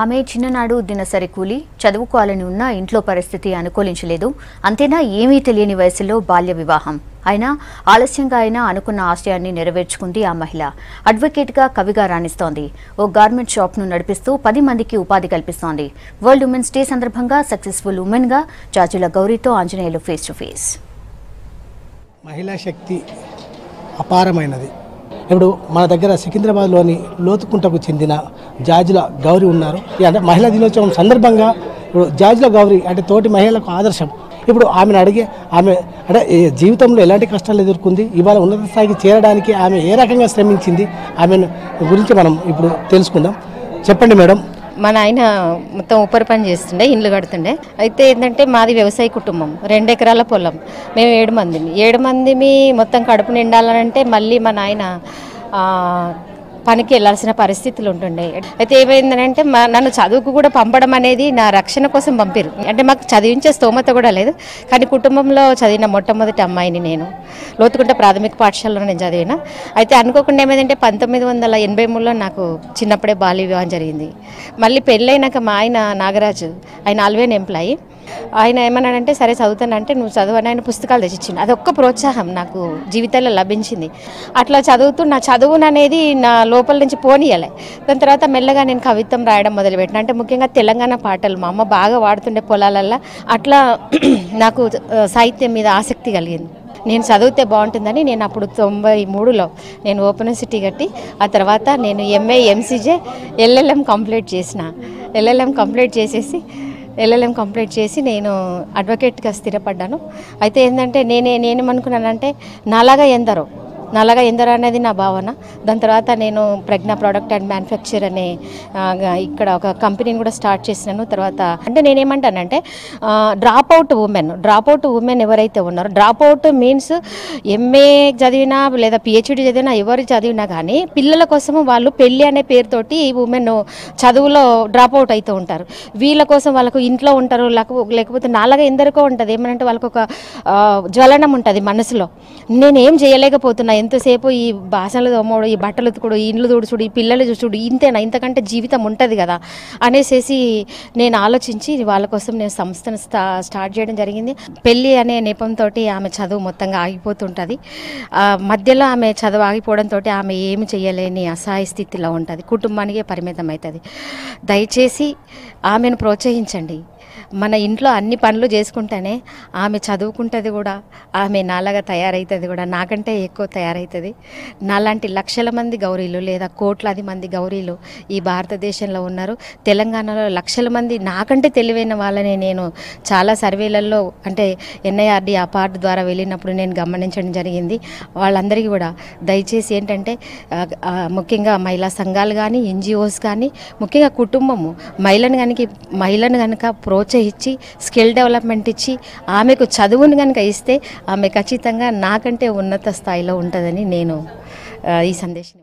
ఆమె చిన్ననాడు దినసరి కూలి చదువుకోవాలని ఉన్న ఇంట్లో పరిస్థితి అనుకూలించలేదు. అంతేనా ఏమీ తెలియని వయసులో బాల్య వివాహం. అయినా ఆలస్యంగా అయినా అనుకున్న ఆశయాన్ని నెరవేర్చుకుంది ఆ మహిళ. అడ్వకేట్గా కవిగా రాణిస్తోంది. ఓ గార్మెంట్ షాప్ను నడిపిస్తూ 10 మందికి ఉపాధి కల్పిస్తోంది. వరల్డ్ ఉమెన్స్ డే సందర్భంగా సక్సెస్ఫుల్ ఉమెన్గా జాజుల గౌరీతో ఆంజనేయులు ఫేస్ టు ఫేస్. మహిళా శక్తి అపారమైనది. ఇప్పుడు మన దగ్గర సికింద్రాబాద్లోని లోతుకుంటకు చెందిన జాజుల గౌరీ ఉన్నారు. అంటే మహిళా దినోత్సవం సందర్భంగా ఇప్పుడు జాజుల గౌరీ అంటే తోటి మహిళలకు ఆదర్శం. ఇప్పుడు ఆమెను అడిగే ఆమె అంటే జీవితంలో ఎలాంటి కష్టాలు ఎదుర్కొంది, ఇవాళ ఉన్నత స్థాయికి చేరడానికి ఆమె ఏ రకంగా శ్రమించింది, ఆమె గురించి మనం ఇప్పుడు తెలుసుకుందాం. చెప్పండి మేడం. మా నాయన మొత్తం ఉపరి పని చేస్తుండే, ఇండ్లు కడుతుండే. అయితే ఏంటంటే మాది వ్యవసాయ కుటుంబం, 2 ఎకరాల పొలం. మేము 7 మందిమి మొత్తం కడుపు నిండాలంటే మళ్ళీ మా నాయన పనికి వెళ్ళాల్సిన పరిస్థితులు ఉంటుండే. అయితే ఏమైందంటే నన్ను చదువుకు కూడా పంపడం అనేది నా రక్షణ కోసం పంపారు. అంటే మాకు చదివించే స్తోమత కూడా లేదు, కానీ కుటుంబంలో చదివిన మొట్టమొదటి అమ్మాయిని నేను. లోతుకుంట ప్రాథమిక పాఠశాలలో నేను చదివిన. అయితే అనుకోకుండా ఏమైందంటే 1983లో నాకు చిన్నప్పుడే బాల్య వివాహం జరిగింది. మళ్ళీ పెళ్ళైనాక మా ఆయన నాగరాజు, ఆయన ఆల్వేన్ ఎంప్లాయీ. ఆయన ఏమన్నాడంటే సరే చదువుతానంటే నువ్వు చదువు ఆయన పుస్తకాలు తెచ్చిచ్చింది. అదొక్క ప్రోత్సాహం నాకు జీవితంలో లభించింది. అట్లా చదువుతూ నా చదువును అనేది నా లోపల నుంచి పోనీయలే. దాని తర్వాత మెల్లగా నేను కవిత్వం రాయడం మొదలుపెట్టిన. అంటే ముఖ్యంగా తెలంగాణ పాటలు మా అమ్మ బాగా వాడుతుండే పొలాలల్లో. అట్లా నాకు సాహిత్యం మీద ఆసక్తి కలిగింది. నేను చదివితే బాగుంటుందని నేను అప్పుడు 93లో నేను ఓపెన్ యూనివర్సిటీ కట్టి ఆ తర్వాత నేను MA MCJ LLM కంప్లీట్ చేసి నేను అడ్వకేట్గా స్థిరపడ్డాను. అయితే ఏంటంటే నేనేమనుకున్నానంటే నాలాగా ఎందరో అనేది నా భావన. దాని తర్వాత నేను ప్రజ్ఞ ప్రోడక్ట్ అండ్ మ్యానుఫ్యాక్చర్ అనే ఇక్కడ ఒక కంపెనీని కూడా స్టార్ట్ చేసినాను. తర్వాత అంటే నేనేమంటానంటే డ్రాప్ అవుట్ ఉమెన్ ఎవరైతే ఉన్నారో, డ్రాప్ అవుట్ మీన్స్ MA చదివినా లేదా PhD చదివినా ఎవరు చదివినా కానీ పిల్లల కోసము వాళ్ళు పెళ్ళి అనే పేరుతోటి ఉమెన్ చదువులో డ్రాప్ అవుట్ అవుతూ ఉంటారు. వీళ్ళ కోసం వాళ్ళకు ఇంట్లో ఉంటారు, లేకపోతే నాలాగా ఎందరికో ఉంటుంది. ఏమనంటే వాళ్ళకు ఒక జ్వలనం ఉంటుంది మనసులో, నేనేం చేయలేకపోతున్నా, ఎంతసేపు ఈ బాసనలు తోమడు, ఈ బట్టలు ఉతుకుడు, ఈ ఇండ్లు తుడుచుడు, ఈ పిల్లలు చూసుడు, ఇంతేనా, ఇంతకంటే జీవితం ఉంటుంది కదా అనేసి నేను ఆలోచించి వాళ్ళ కోసం నేను సంస్థను స్టార్ట్ చేయడం జరిగింది. పెళ్ళి అనే నెపంతో ఆమె చదువు మొత్తంగా ఆగిపోతుంటుంది. మధ్యలో ఆమె చదువు ఆగిపోవడంతో ఆమె ఏమి చేయలేని అసహాయ స్థితిలో ఉంటుంది, కుటుంబానికే పరిమితం అవుతుంది. దయచేసి ఆమెను ప్రోత్సహించండి. మన ఇంట్లో అన్ని పనులు చేసుకుంటేనే ఆమె చదువుకుంటుంది కూడా, ఆమె నాలాగా తయారవుతుంది కూడా, నాకంటే ఎక్కువ తయారవుతుంది. నాలాంటి లక్షల మంది గౌరీలు లేదా కోట్లాది మంది గౌరీలు ఈ భారతదేశంలో ఉన్నారు. తెలంగాణలో లక్షల మంది నాకంటే తెలివైన వాళ్ళని నేను చాలా సర్వేలలో అంటే NIRD అపార్ట్ ద్వారా వెళ్ళినప్పుడు నేను గమనించడం జరిగింది. వాళ్ళందరికీ కూడా దయచేసి ఏంటంటే ముఖ్యంగా మహిళా సంఘాలు కానీ NGOs కానీ ముఖ్యంగా కుటుంబము మహిళను కనుక ప్రోత్సహించి స్కిల్ డెవలప్మెంట్ ఇచ్చి ఆమెకు చదువును కనుక ఇస్తే ఆమె ఖచ్చితంగా నాకంటే ఉన్నత స్థాయిలో ఉంటుందని నేను ఈ సందేశం